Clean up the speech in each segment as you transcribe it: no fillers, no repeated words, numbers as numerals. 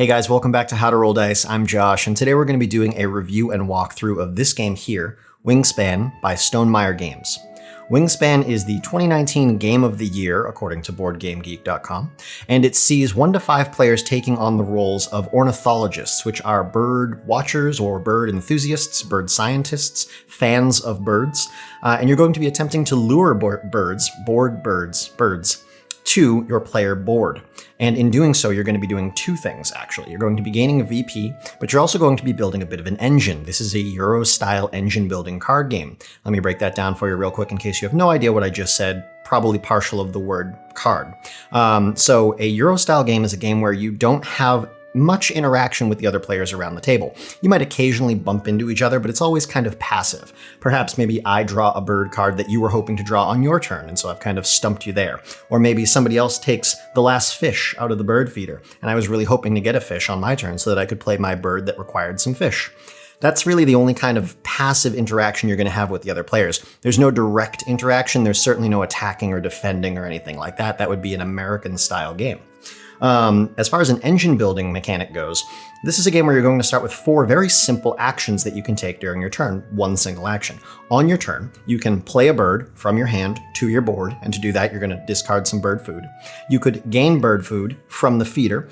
Hey guys, welcome back to How to Roll Dice. I'm Josh, and today we're going to be doing a review and walkthrough of this game here, Wingspan by Stonemaier Games. Wingspan is the 2019 Game of the Year, according to BoardGameGeek.com, and it sees 1 to 5 players taking on the roles of ornithologists, which are bird watchers or bird enthusiasts, bird scientists, fans of birds, and you're going to be attempting to lure birds to your player board. And in doing so, you're going to be doing 2 things, actually. You're going to be gaining a VP, but you're also going to be building a bit of an engine. This is a Euro-style engine-building card game. Let me break that down for you real quick in case you have no idea what I just said, probably partial of the word card. So a Euro-style game is a game where you don't have much interaction with the other players around the table. You might occasionally bump into each other, but it's always kind of passive. Perhaps maybe I draw a bird card that you were hoping to draw on your turn, and so I've kind of stumped you there. Or maybe somebody else takes the last fish out of the bird feeder, and I was really hoping to get a fish on my turn so that I could play my bird that required some fish. That's really the only kind of passive interaction you're going to have with the other players. There's no direct interaction. There's certainly no attacking or defending or anything like that. That would be an American-style game. As far as an engine building mechanic goes, this is a game where you're going to start with 4 very simple actions that you can take during your turn, 1 single action. On your turn, you can play a bird from your hand to your board, and to do that, you're going to discard some bird food. You could gain bird food from the feeder.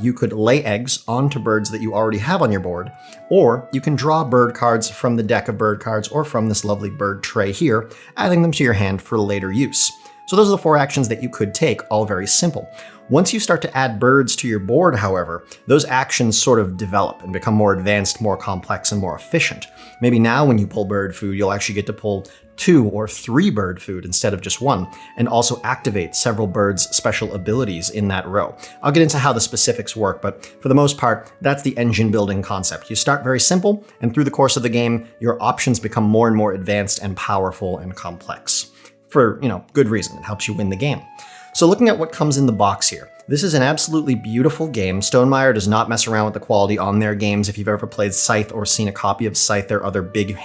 You could lay eggs onto birds that you already have on your board, or you can draw bird cards from the deck of bird cards or from this lovely bird tray here, adding them to your hand for later use. So those are the 4 actions that you could take, all very simple. Once you start to add birds to your board, however, those actions sort of develop and become more advanced, more complex, and more efficient. Maybe now when you pull bird food, you'll actually get to pull 2 or 3 bird food instead of just 1, and also activate several birds' special abilities in that row. I'll get into how the specifics work, but for the most part, that's the engine building concept. You start very simple, and through the course of the game, your options become more and more advanced and powerful and complex. For, good reason. It helps you win the game. So looking at what comes in the box here, this is an absolutely beautiful game. Stonemaier does not mess around with the quality on their games. If you've ever played Scythe or seen a copy of Scythe, their other big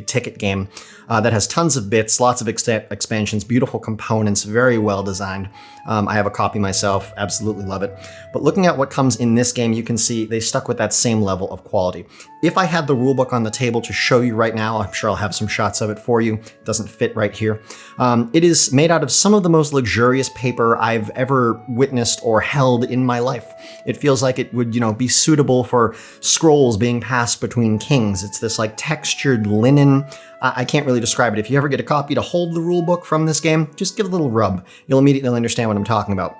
ticket game that has tons of bits, lots of expansions, beautiful components, very well designed. I have a copy myself, absolutely love it. But looking at what comes in this game, you can see they stuck with that same level of quality. If I had the rulebook on the table to show you right now, I'm sure I'll have some shots of it for you. It doesn't fit right here. It is made out of some of the most luxurious paper I've ever witnessed or held in my life. It feels like it would, be suitable for scrolls being passed between kings. It's this like textured linen. I can't really describe it. If you ever get a copy to hold the rulebook from this game, just give it a little rub. You'll immediately understand what I'm talking about.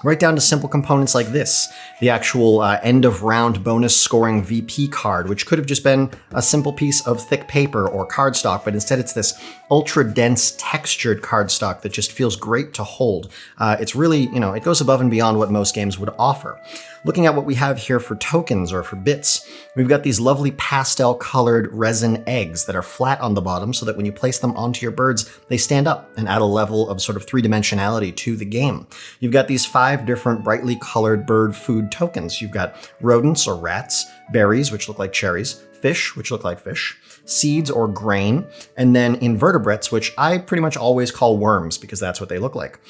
Right down to simple components like this, the actual end of round bonus scoring VP card, which could have just been a simple piece of thick paper or cardstock, but instead it's this ultra dense textured cardstock that just feels great to hold. It's really, it goes above and beyond what most games would offer. Looking at what we have here for tokens or for bits, we've got these lovely pastel colored resin eggs that are flat on the bottom so that when you place them onto your birds, they stand up and add a level of sort of 3-dimensionality to the game. You've got these 5 different brightly colored bird food tokens. You've got rodents or rats, berries, which look like cherries, fish, which look like fish, seeds or grain, and then invertebrates, which I pretty much always call worms because that's what they look like.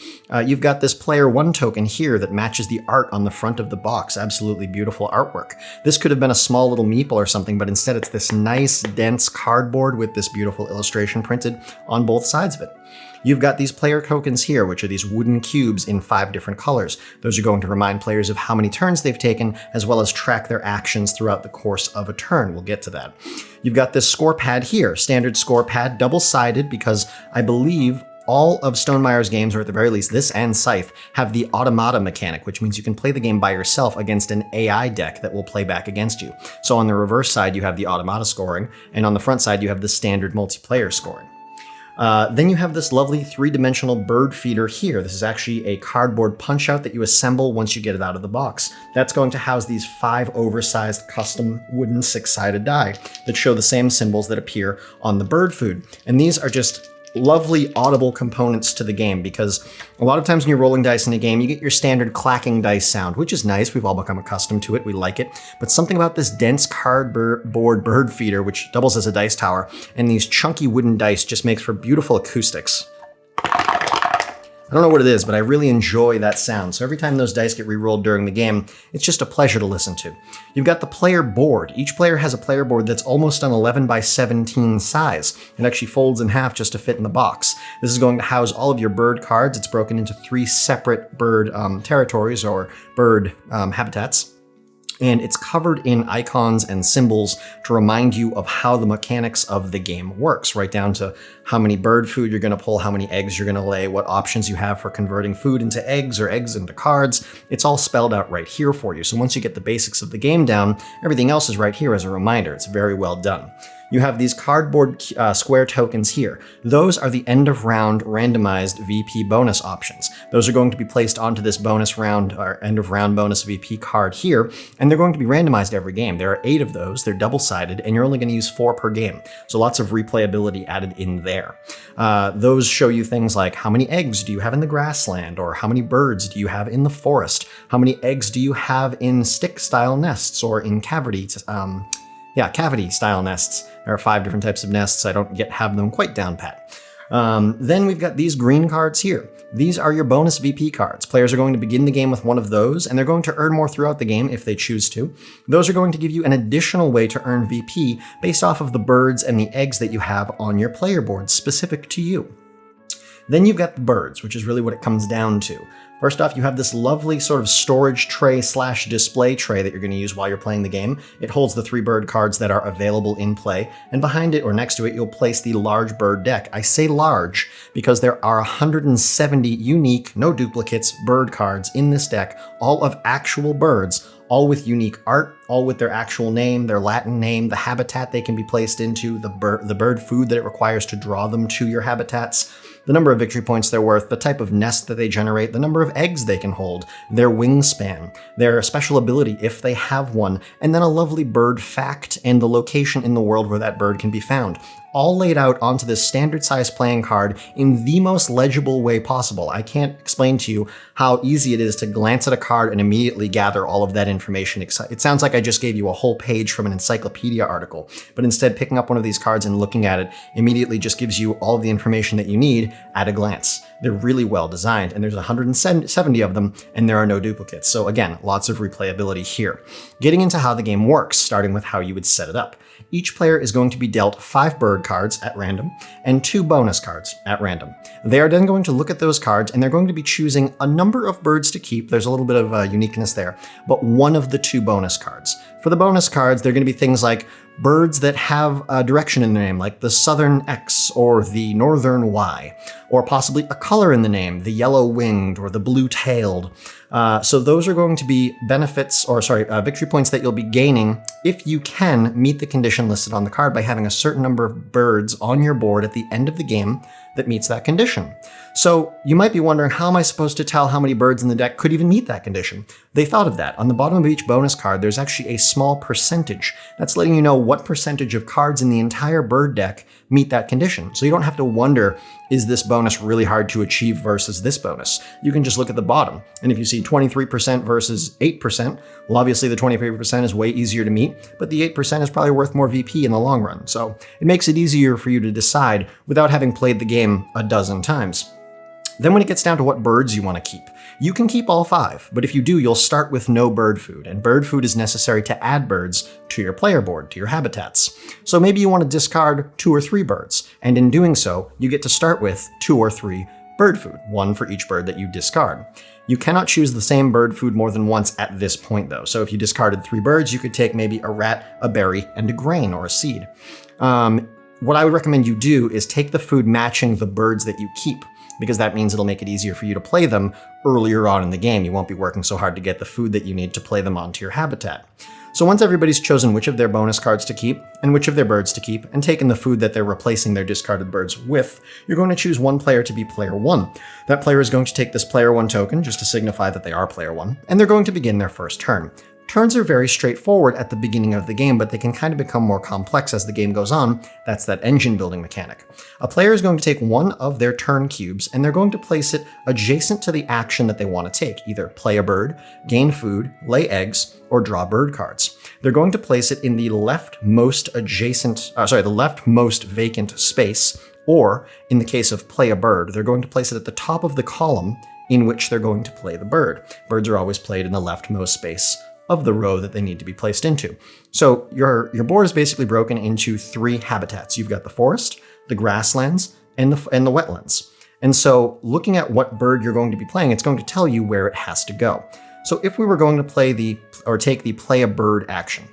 You've got this player 1 token here that matches the art on the front of the box. Absolutely beautiful artwork. This could have been a small little meeple or something, but instead it's this nice, dense cardboard with this beautiful illustration printed on both sides of it. You've got these player tokens here, which are these wooden cubes in 5 different colors. Those are going to remind players of how many turns they've taken, as well as track their actions throughout the course of a turn. We'll get to that. You've got this score pad here, standard score pad, double-sided, because I believe all of Stonemaier's games, or at the very least this and Scythe, have the automata mechanic, which means you can play the game by yourself against an AI deck that will play back against you. So on the reverse side, you have the automata scoring, and on the front side, you have the standard multiplayer scoring. Then you have this lovely 3-dimensional bird feeder here. This is actually a cardboard punch-out that you assemble once you get it out of the box. That's going to house these 5 oversized custom wooden 6-sided die that show the same symbols that appear on the bird food. And these are just lovely audible components to the game, because a lot of times when you're rolling dice in a game, you get your standard clacking dice sound, which is nice. We've all become accustomed to it. We like it. But something about this dense cardboard bird feeder, which doubles as a dice tower, and these chunky wooden dice just makes for beautiful acoustics. I don't know what it is, but I really enjoy that sound. So every time those dice get re-rolled during the game, it's just a pleasure to listen to. You've got the player board. Each player has a player board that's almost an 11 by 17 size. It actually folds in half just to fit in the box. This is going to house all of your bird cards. It's broken into 3 separate bird territories or bird habitats. And it's covered in icons and symbols to remind you of how the mechanics of the game works, right down to how many bird food you're going to pull, how many eggs you're going to lay, what options you have for converting food into eggs or eggs into cards. It's all spelled out right here for you. So once you get the basics of the game down, everything else is right here as a reminder. It's very well done. You have these cardboard square tokens here. Those are the end of round randomized VP bonus options. Those are going to be placed onto this bonus round or end of round bonus VP card here, and they're going to be randomized every game. There are 8 of those, they're double-sided, and you're only going to use 4 per game. So lots of replayability added in there. Those show you things like how many eggs do you have in the grassland, or how many birds do you have in the forest? How many eggs do you have in stick-style nests or in cavity-style nests. There are 5 different types of nests. I don't yet have them quite down pat. Then we've got these green cards here. These are your bonus VP cards. Players are going to begin the game with one of those, and they're going to earn more throughout the game if they choose to. Those are going to give you an additional way to earn VP based off of the birds and the eggs that you have on your player board specific to you. Then you've got the birds, which is really what it comes down to. First off, you have this lovely sort of storage tray / display tray that you're going to use while you're playing the game. It holds the 3 bird cards that are available in play, and behind it or next to it, you'll place the large bird deck. I say large because there are 170 unique, no duplicates, bird cards in this deck, all of actual birds, all with unique art, all with their actual name, their Latin name, the habitat they can be placed into, the bird food that it requires to draw them to your habitats, the number of victory points they're worth, the type of nest that they generate, the number of eggs they can hold, their wingspan, their special ability if they have one, and then a lovely bird fact and the location in the world where that bird can be found. All laid out onto this standard size playing card in the most legible way possible. I can't explain to you how easy it is to glance at a card and immediately gather all of that information. It sounds like I just gave you a whole page from an encyclopedia article, but instead picking up one of these cards and looking at it immediately just gives you all of the information that you need at a glance. They're really well designed, and there's 170 of them, and there are no duplicates. So again, lots of replayability here. Getting into how the game works, starting with how you would set it up. Each player is going to be dealt 5 bird cards at random and 2 bonus cards at random. They are then going to look at those cards, and they're going to be choosing a number of birds to keep. There's a little bit of uniqueness there, but one of the 2 bonus cards. For the bonus cards, they're going to be things like birds that have a direction in their name, like the southern X or the northern Y, or possibly a color in the name, the yellow-winged or the blue-tailed. So those are going to be victory points that you'll be gaining if you can meet the condition listed on the card by having a certain number of birds on your board at the end of the game that meets that condition. So you might be wondering, how am I supposed to tell how many birds in the deck could even meet that condition? They thought of that. On the bottom of each bonus card, there's actually a small percentage. That's letting you know what percentage of cards in the entire bird deck meet that condition. So you don't have to wonder, is this bonus really hard to achieve versus this bonus? You can just look at the bottom. And if you see 23% versus 8%, well, obviously the 23% is way easier to meet, but the 8% is probably worth more VP in the long run. So it makes it easier for you to decide without having played the game a dozen times. Then when it gets down to what birds you want to keep, you can keep all 5, but if you do, you'll start with no bird food, and bird food is necessary to add birds to your player board, to your habitats. So maybe you want to discard 2 or 3 birds, and in doing so, you get to start with 2 or 3 bird food, 1 for each bird that you discard. You cannot choose the same bird food more than once at this point, though. So if you discarded 3 birds, you could take maybe a rat, a berry, and a grain or a seed. What I would recommend you do is take the food matching the birds that you keep, because that means it'll make it easier for you to play them earlier on in the game. You won't be working so hard to get the food that you need to play them onto your habitat. So once everybody's chosen which of their bonus cards to keep and which of their birds to keep, and taken the food that they're replacing their discarded birds with, you're going to choose one player to be player 1. That player is going to take this player 1 token, just to signify that they are player 1, and they're going to begin their first turn. Turns are very straightforward at the beginning of the game, but they can kind of become more complex as the game goes on. That's that engine building mechanic. A player is going to take one of their turn cubes, and they're going to place it adjacent to the action that they want to take, either play a bird, gain food, lay eggs, or draw bird cards. They're going to place it in the leftmost vacant space Or, in the case of play a bird, they're going to place it at the top of the column in which they're going to play the bird. Birds are always played in the leftmost space of the row that they need to be placed into. So your board is basically broken into 3 habitats. You've got the forest, the grasslands, and the wetlands. And so looking at what bird you're going to be playing, it's going to tell you where it has to go. So if we were going to take the play a bird action,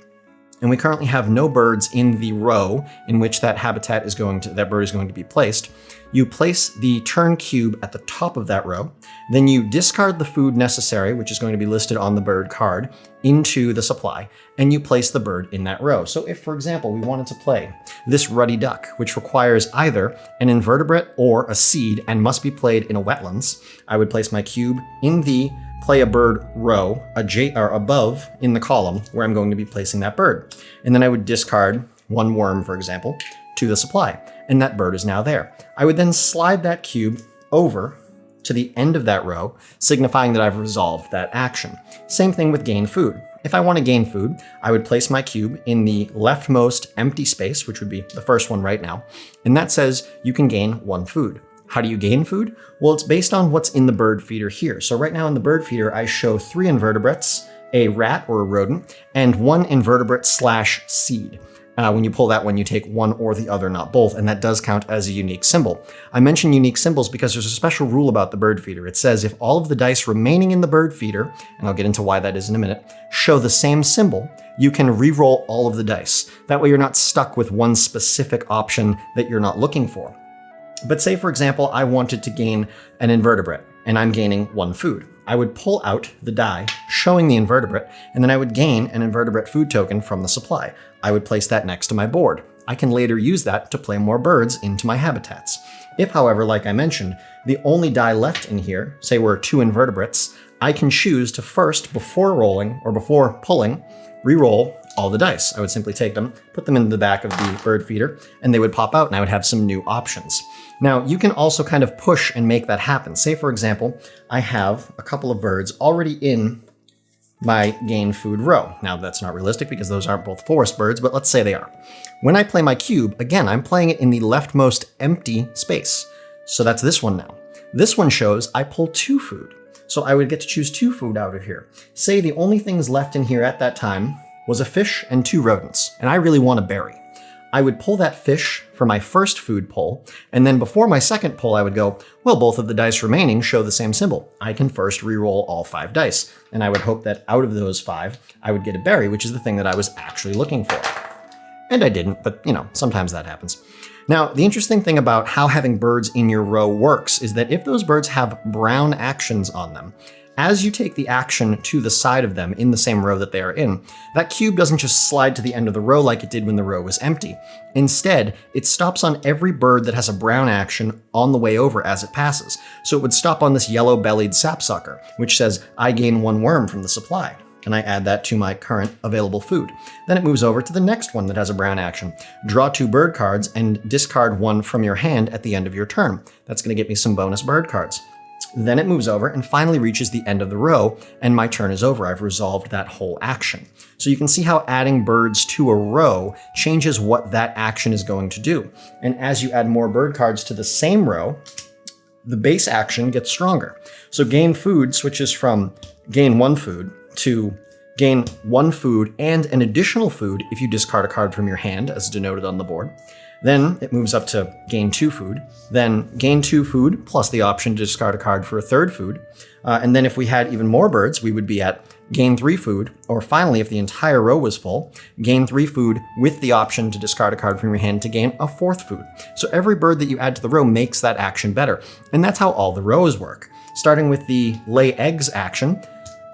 and we currently have no birds in the row in which that bird is going to be placed, you place the turn cube at the top of that row, then you discard the food necessary, which is going to be listed on the bird card, into the supply, and you place the bird in that row. So if, for example, we wanted to play this ruddy duck, which requires either an invertebrate or a seed and must be played in a wetlands, I would place my cube in the play a bird row above in the column where I'm going to be placing that bird. And then I would discard 1 worm, for example, to the supply, and that bird is now there. I would then slide that cube over to the end of that row, signifying that I've resolved that action. Same thing with gain food. If I want to gain food, I would place my cube in the leftmost empty space, which would be the first one right now, and that says you can gain 1 food. How do you gain food? Well, it's based on what's in the bird feeder here. So right now in the bird feeder, I show 3 invertebrates, a rat or a rodent, and 1 invertebrate/seed. When you pull that one, you take one or the other, not both, and that does count as a unique symbol. I mention unique symbols because there's a special rule about the bird feeder. It says if all of the dice remaining in the bird feeder, and I'll get into why that is in a minute, show the same symbol, you can re-roll all of the dice. That way you're not stuck with one specific option that you're not looking for. But say, for example, I wanted to gain an invertebrate, and I'm gaining 1 food. I would pull out the die showing the invertebrate, and then I would gain an invertebrate food token from the supply. I would place that next to my board. I can later use that to play more birds into my habitats. If, however, like I mentioned, the only die left in here, say we're 2 invertebrates, I can choose to first, before pulling, re-roll all the dice. I would simply take them, put them in the back of the bird feeder, and they would pop out and I would have some new options. Now, you can also kind of push and make that happen. Say, for example, I have a couple of birds already in my gain food row. Now, that's not realistic because those aren't both forest birds, but let's say they are. When I play my cube, again, I'm playing it in the leftmost empty space. So that's this one now. This one shows I pull 2 food. So I would get to choose 2 food out of here. Say the only things left in here at that time was a fish and 2 rodents, and I really want a berry. I would pull that fish for my first food pull, and then before my second pull I would go, well, both of the dice remaining show the same symbol. I can first re-roll all 5 dice, and I would hope that out of those 5, I would get a berry, which is the thing that I was actually looking for. And I didn't, but sometimes that happens. Now, the interesting thing about how having birds in your row works is that if those birds have brown actions on them, as you take the action to the side of them in the same row that they are in, that cube doesn't just slide to the end of the row like it did when the row was empty. Instead, it stops on every bird that has a brown action on the way over as it passes. So it would stop on this yellow-bellied sapsucker, which says, I gain 1 worm from the supply. And I add that to my current available food. Then it moves over to the next one that has a brown action. Draw 2 bird cards and discard 1 from your hand at the end of your turn. That's going to get me some bonus bird cards. Then it moves over and finally reaches the end of the row, and my turn is over. I've resolved that whole action. So you can see how adding birds to a row changes what that action is going to do. And as you add more bird cards to the same row, the base action gets stronger. So gain food switches from gain 1 food to gain 1 food and an additional food if you discard a card from your hand, as denoted on the board. Then it moves up to gain 2 food, then gain 2 food plus the option to discard a card for a 3rd food. And then if we had even more birds, we would be at gain 3 food, or finally, if the entire row was full, gain 3 food with the option to discard a card from your hand to gain a 4th food. So every bird that you add to the row makes that action better. And that's how all the rows work. Starting with the lay eggs action,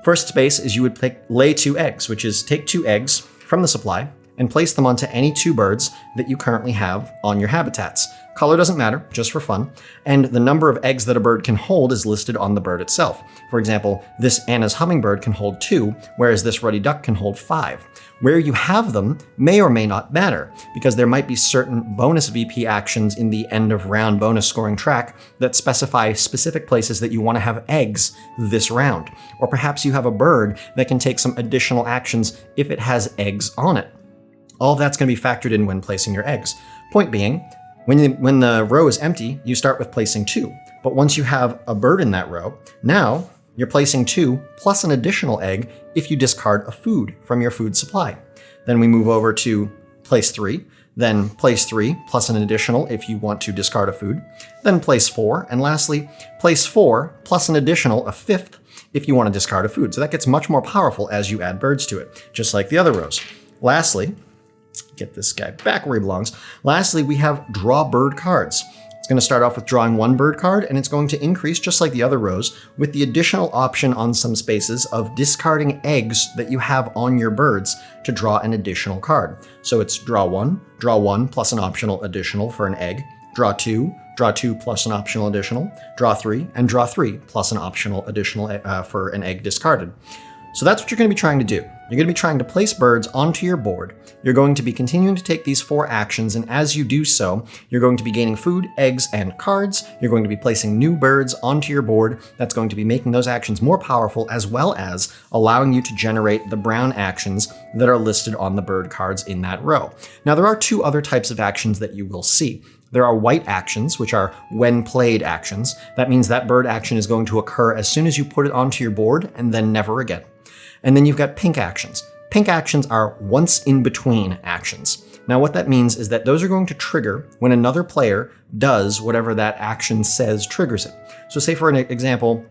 first space is you would lay 2 eggs, which is take 2 eggs from the supply, and place them onto any 2 birds that you currently have on your habitats. Color doesn't matter, just for fun, and the number of eggs that a bird can hold is listed on the bird itself. For example, this Anna's hummingbird can hold 2, whereas this ruddy duck can hold 5. Where you have them may or may not matter, because there might be certain bonus VP actions in the end of round bonus scoring track that specify specific places that you want to have eggs this round. Or perhaps you have a bird that can take some additional actions if it has eggs on it. All of that's going to be factored in when placing your eggs. Point being, When the row is empty, you start with placing 2. But once you have a bird in that row, now you're placing 2 plus an additional egg if you discard a food from your food supply. Then we move over to place 3, then place 3 plus an additional if you want to discard a food, then place 4, and lastly, place 4 plus an additional, a 5th, if you want to discard a food. So that gets much more powerful as you add birds to it, just like the other rows. Lastly, get this guy back where he belongs. Lastly, we have draw bird cards. It's going to start off with drawing 1 bird card, and it's going to increase just like the other rows with the additional option on some spaces of discarding eggs that you have on your birds to draw an additional card. So it's draw 1 plus an optional additional for an egg, draw 2 plus an optional additional, draw 3, and draw 3 plus an optional additional for an egg discarded. So that's what you're going to be trying to do. You're going to be trying to place birds onto your board. You're going to be continuing to take these 4 actions, and as you do so, you're going to be gaining food, eggs, and cards. You're going to be placing new birds onto your board. That's going to be making those actions more powerful, as well as allowing you to generate the brown actions that are listed on the bird cards in that row. Now, there are 2 other types of actions that you will see. There are white actions, which are when played actions. That means that bird action is going to occur as soon as you put it onto your board and then never again. And then you've got pink actions. Pink actions are once in between actions. Now what that means is that those are going to trigger when another player does whatever that action says triggers it. So say for an example,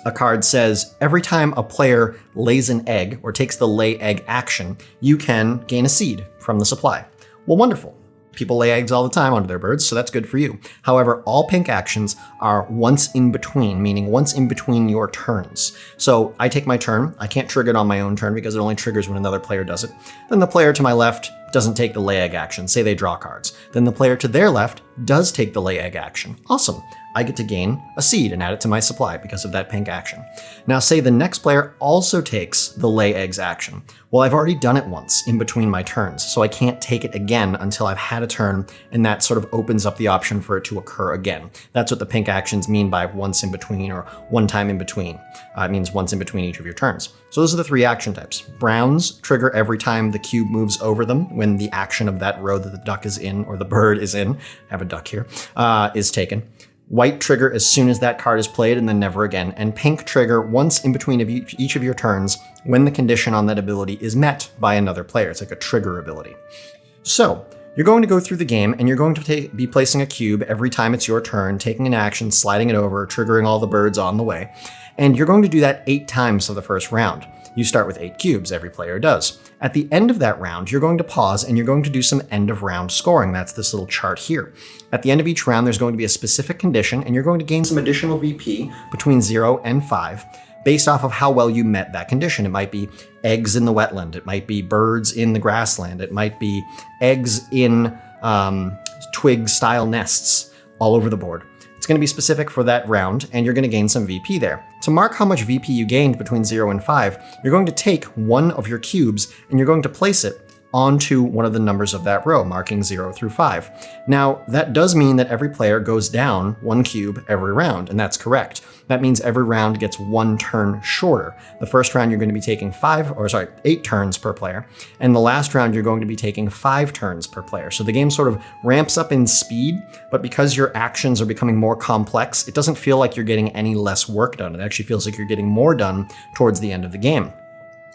a card says every time a player lays an egg or takes the lay egg action, you can gain a seed from the supply. Well, wonderful. People lay eggs all the time onto their birds, so that's good for you. However, all pink actions are once in between, meaning once in between your turns. So I take my turn. I can't trigger it on my own turn because it only triggers when another player does it. Then the player to my left doesn't take the lay egg action. Say they draw cards. Then the player to their left does take the lay egg action. Awesome. I get to gain a seed and add it to my supply because of that pink action. Now say the next player also takes the lay eggs action. Well, I've already done it once in between my turns, so I can't take it again until I've had a turn, and that sort of opens up the option for it to occur again. That's what the pink actions mean by once in between or one time in between. It means once in between each of your turns. So those are the 3 action types. Browns trigger every time the cube moves over them when the action of that row that the duck is in or the bird is in, I have a duck here, is taken. White trigger as soon as that card is played and then never again. And pink trigger once in between of each of your turns when the condition on that ability is met by another player. It's like a trigger ability. So you're going to go through the game and you're going to be placing a cube every time it's your turn, taking an action, sliding it over, triggering all the birds on the way. And you're going to do that 8 times for the first round. You start with 8 cubes, every player does. At the end of that round, you're going to pause and you're going to do some end of round scoring. That's this little chart here. At the end of each round, there's going to be a specific condition and you're going to gain some additional VP between 0 and 5 based off of how well you met that condition. It might be eggs in the wetland. It might be birds in the grassland. It might be eggs in twig-style nests all over the board. It's going to be specific for that round, and you're going to gain some VP there. To mark how much VP you gained between 0 and 5, you're going to take one of your cubes and you're going to place it onto one of the numbers of that row, marking 0 through 5. Now, that does mean that every player goes down 1 cube every round, and that's correct. That means every round gets 1 turn shorter. The first round you're going to be taking 8 turns per player, and the last round you're going to be taking 5 turns per player. So the game sort of ramps up in speed, but because your actions are becoming more complex, it doesn't feel like you're getting any less work done. It actually feels like you're getting more done towards the end of the game.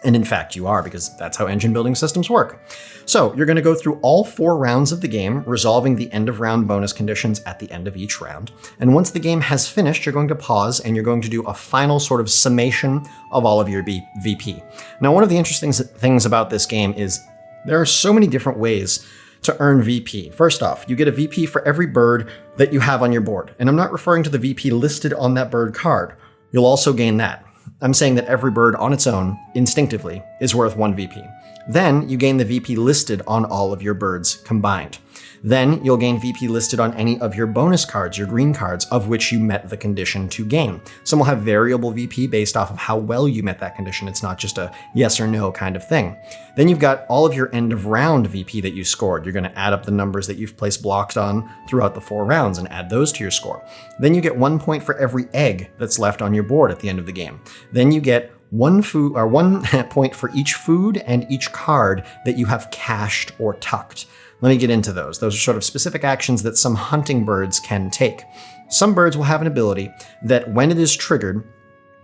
And in fact, you are, because that's how engine building systems work. So you're going to go through all 4 rounds of the game, resolving the end of round bonus conditions at the end of each round. And once the game has finished, you're going to pause and you're going to do a final sort of summation of all of your VP. Now, one of the interesting things about this game is there are so many different ways to earn VP. First off, you get a VP for every bird that you have on your board. And I'm not referring to the VP listed on that bird card. You'll also gain that. I'm saying that every bird on its own, instinctively, is worth 1 VP. Then you gain the VP listed on all of your birds combined. Then you'll gain VP listed on any of your bonus cards, your green cards, of which you met the condition to gain. Some will have variable VP based off of how well you met that condition. It's not just a yes or no kind of thing. Then you've got all of your end of round VP that you scored. You're going to add up the numbers that you've placed blocks on throughout the 4 rounds and add those to your score. Then you get 1 point for every egg that's left on your board at the end of the game. Then you get one food or 1 point for each food and each card that you have cached or tucked. Let me get into those. Those are sort of specific actions that some hunting birds can take. Some birds will have an ability that when it is triggered,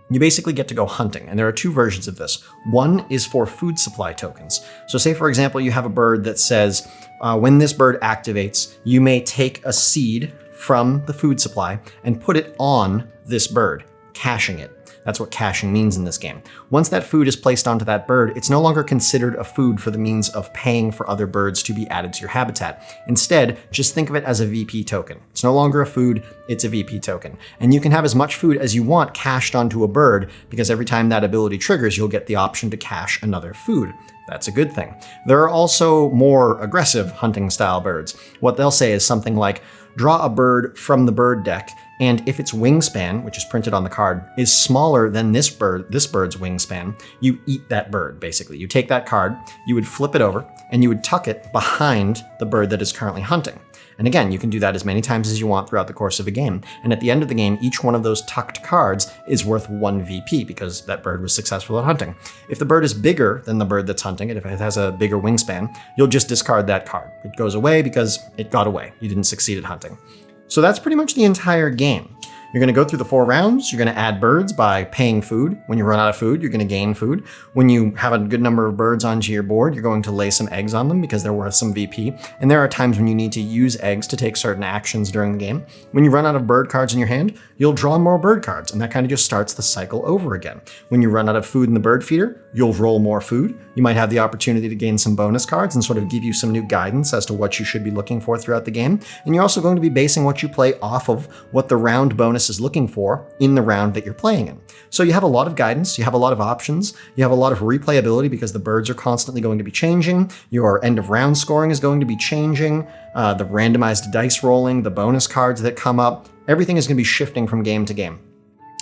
you basically get to go hunting, and there are two versions of this. One is for food supply tokens. So say, for example, you have a bird that says, when this bird activates, you may take a seed from the food supply and put it on this bird, caching it. That's what caching means in this game. Once that food is placed onto that bird, it's no longer considered a food for the means of paying for other birds to be added to your habitat. Instead, just think of it as a VP token. It's no longer a food, it's a VP token. And you can have as much food as you want cached onto a bird, because every time that ability triggers, you'll get the option to cache another food. That's a good thing. There are also more aggressive hunting style birds. What they'll say is something like, draw a bird from the bird deck, and if its wingspan, which is printed on the card, is smaller than this bird's wingspan, you eat that bird, basically. You take that card, you would flip it over, and you would tuck it behind the bird that is currently hunting. And again, you can do that as many times as you want throughout the course of a game. And at the end of the game, each one of those tucked cards is worth 1 VP because that bird was successful at hunting. If the bird is bigger than the bird that's hunting it, if it has a bigger wingspan, you'll just discard that card. It goes away because it got away. You didn't succeed at hunting. So that's pretty much the entire game. You're going to go through the 4 rounds. You're going to add birds by paying food. When you run out of food, you're going to gain food. When you have a good number of birds onto your board, you're going to lay some eggs on them because they're worth some VP. And there are times when you need to use eggs to take certain actions during the game. When you run out of bird cards in your hand, you'll draw more bird cards, and that kind of just starts the cycle over again. When you run out of food in the bird feeder, you'll roll more food. You might have the opportunity to gain some bonus cards and sort of give you some new guidance as to what you should be looking for throughout the game. And you're also going to be basing what you play off of what the round bonus is looking for in the round that you're playing in. So you have a lot of guidance, you have a lot of options, you have a lot of replayability because the birds are constantly going to be changing, your end of round scoring is going to be changing, the randomized dice rolling, the bonus cards that come up, everything is going to be shifting from game to game.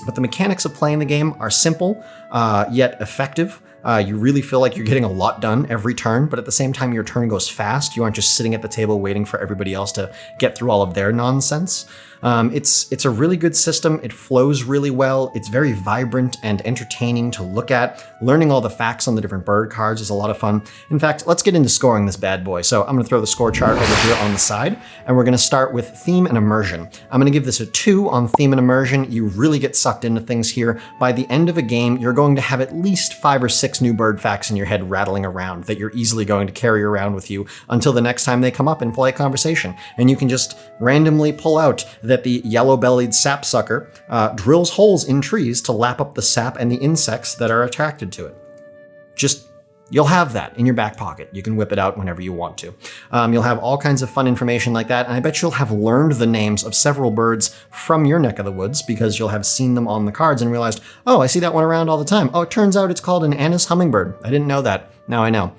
But the mechanics of playing the game are simple, yet effective. You really feel like you're getting a lot done every turn, but at the same time your turn goes fast. You aren't just sitting at the table waiting for everybody else to get through all of their nonsense. It's a really good system. It flows really well. It's very vibrant and entertaining to look at. Learning all the facts on the different bird cards is a lot of fun. In fact, let's get into scoring this bad boy. So I'm going to throw the score chart over here on the side, and we're going to start with theme and immersion. I'm going to give this a 2 on theme and immersion. You really get sucked into things here. By the end of a game, you're going to have at least 5 or 6 new bird facts in your head rattling around that you're easily going to carry around with you until the next time they come up in polite conversation. And you can just randomly pull out that the yellow-bellied sapsucker drills holes in trees to lap up the sap and the insects that are attracted to it. You'll have that in your back pocket. You can whip it out whenever you want to. You'll have all kinds of fun information like that, and I bet you'll have learned the names of several birds from your neck of the woods because you'll have seen them on the cards and realized, oh, I see that one around all the time. Oh, it turns out it's called an Annis hummingbird. I didn't know that. Now I know.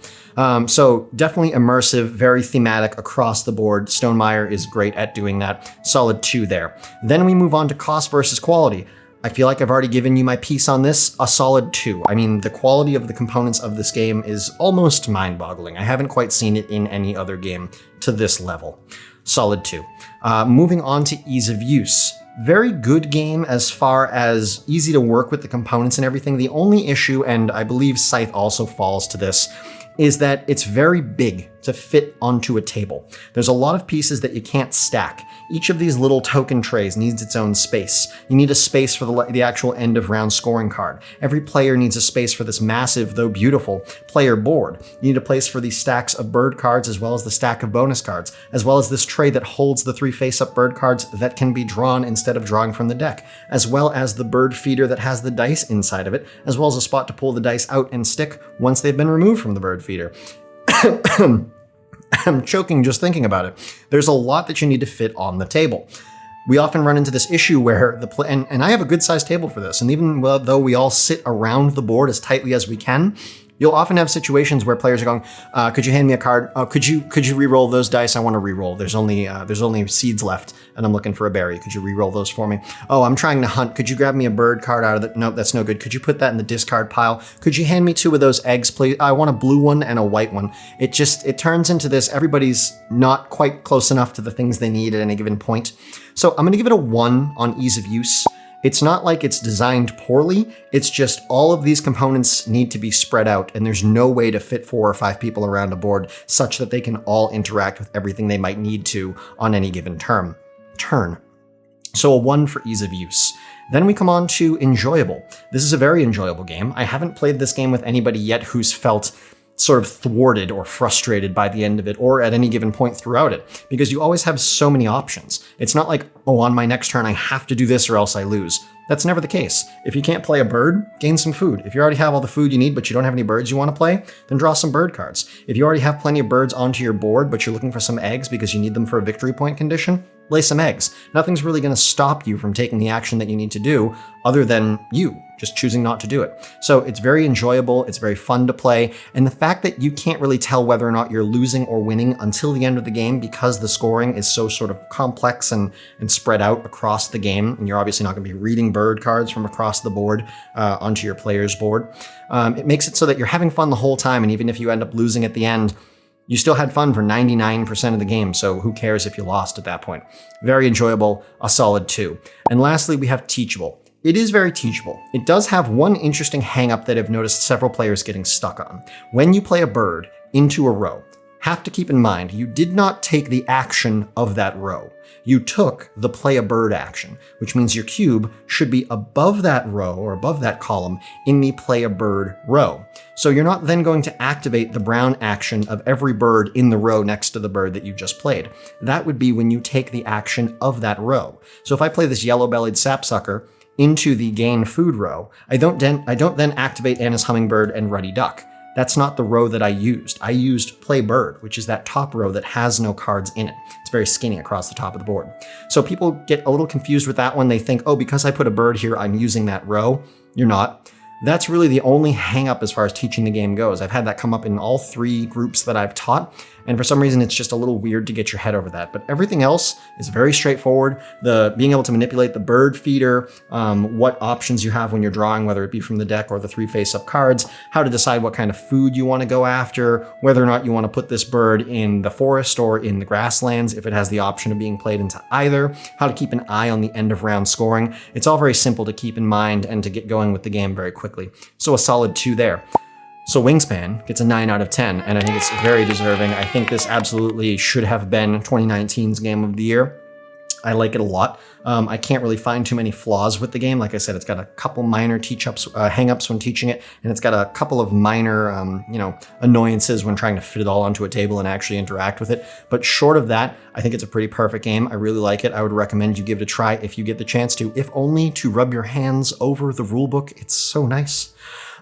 So definitely immersive, very thematic across the board. Stonemaier is great at doing that. Solid 2 there. Then we move on to cost versus quality. I feel like I've already given you my piece on this, a solid 2. I mean, the quality of the components of this game is almost mind-boggling. I haven't quite seen it in any other game to this level. Solid 2. Moving on to ease of use. Very good game as far as easy to work with the components and everything. The only issue, and I believe Scythe also falls to this, is that it's very big to fit onto a table. There's a lot of pieces that you can't stack. Each of these little token trays needs its own space. You need a space for the actual end of round scoring card. Every player needs a space for this massive, though beautiful, player board. You need a place for these stacks of bird cards as well as the stack of bonus cards, as well as this tray that holds the 3 face-up bird cards that can be drawn instead of drawing from the deck, as well as the bird feeder that has the dice inside of it, as well as a spot to pull the dice out and stick once they've been removed from the bird feeder. I'm choking just thinking about it. There's a lot that you need to fit on the table. We often run into this issue where and I have a good sized table for this, and even though we all sit around the board as tightly as we can, you'll often have situations where players are going, could you hand me a card? Could you re-roll those dice? I want to re-roll. There's only seeds left, and I'm looking for a berry. Could you re-roll those for me? Oh, I'm trying to hunt. Could you grab me a bird card out of the? Nope, that's no good. Could you put that in the discard pile? Could you hand me 2 of those eggs, please? I want a blue one and a white one. It turns into this. Everybody's not quite close enough to the things they need at any given point. So I'm going to give it a 1 on ease of use. It's not like it's designed poorly, it's just all of these components need to be spread out, and there's no way to fit 4 or 5 people around a board such that they can all interact with everything they might need to on any given turn. So a 1 for ease of use. Then we come on to enjoyable. This is a very enjoyable game. I haven't played this game with anybody yet who's felt sort of thwarted or frustrated by the end of it or at any given point throughout it, because you always have so many options. It's not like, oh, on my next turn I have to do this or else I lose. That's never the case. If you can't play a bird, gain some food. If you already have all the food you need but you don't have any birds you want to play, then draw some bird cards. If you already have plenty of birds onto your board but you're looking for some eggs because you need them for a victory point condition, lay some eggs. Nothing's really going to stop you from taking the action that you need to do other than you just choosing not to do it. So it's very enjoyable, it's very fun to play, and the fact that you can't really tell whether or not you're losing or winning until the end of the game because the scoring is so sort of complex and spread out across the game, and you're obviously not going to be reading bird cards from across the board onto your player's board. It makes it so that you're having fun the whole time, and even if you end up losing at the end, you still had fun for 99% of the game, so who cares if you lost at that point? Very enjoyable, a solid 2. And lastly, we have teachable. It is very teachable. It does have one interesting hang-up that I've noticed several players getting stuck on. When you play a bird into a row, have to keep in mind, you did not take the action of that row. You took the play a bird action, which means your cube should be above that row or above that column in the play a bird row. So you're not then going to activate the brown action of every bird in the row next to the bird that you just played. That would be when you take the action of that row. So if I play this yellow-bellied sapsucker into the gain food row, I don't then activate Anna's hummingbird and ruddy duck. That's not the row that I used. I used play bird, which is that top row that has no cards in it. It's very skinny across the top of the board. So people get a little confused with that one. They think, oh, because I put a bird here, I'm using that row. You're not. That's really the only hang up as far as teaching the game goes. I've had that come up in all 3 groups that I've taught, and for some reason it's just a little weird to get your head over that. But everything else is very straightforward. The being able to manipulate the bird feeder, what options you have when you're drawing, whether it be from the deck or the 3 face-up cards, how to decide what kind of food you want to go after, whether or not you want to put this bird in the forest or in the grasslands if it has the option of being played into either, how to keep an eye on the end of round scoring. It's all very simple to keep in mind and to get going with the game very quickly. So a solid 2 there. So Wingspan gets a 9 out of 10, and I think it's very deserving. I think this absolutely should have been 2019's Game of the Year. I like it a lot. I can't really find too many flaws with the game. Like I said, it's got a couple minor hang-ups when teaching it, and it's got a couple of minor, annoyances when trying to fit it all onto a table and actually interact with it. But short of that, I think it's a pretty perfect game. I really like it. I would recommend you give it a try if you get the chance to, if only to rub your hands over the rulebook. It's so nice.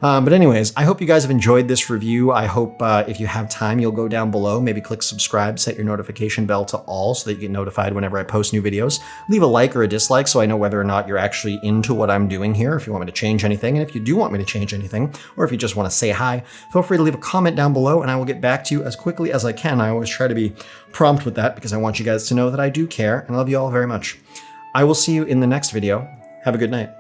But anyways, I hope you guys have enjoyed this review. I hope if you have time, you'll go down below, maybe click subscribe, set your notification bell to all so that you get notified whenever I post new videos. Leave a like or a dislike so I know whether or not you're actually into what I'm doing here, if you want me to change anything. And if you do want me to change anything, or if you just want to say hi, feel free to leave a comment down below and I will get back to you as quickly as I can. I always try to be prompt with that because I want you guys to know that I do care and I love you all very much. I will see you in the next video. Have a good night.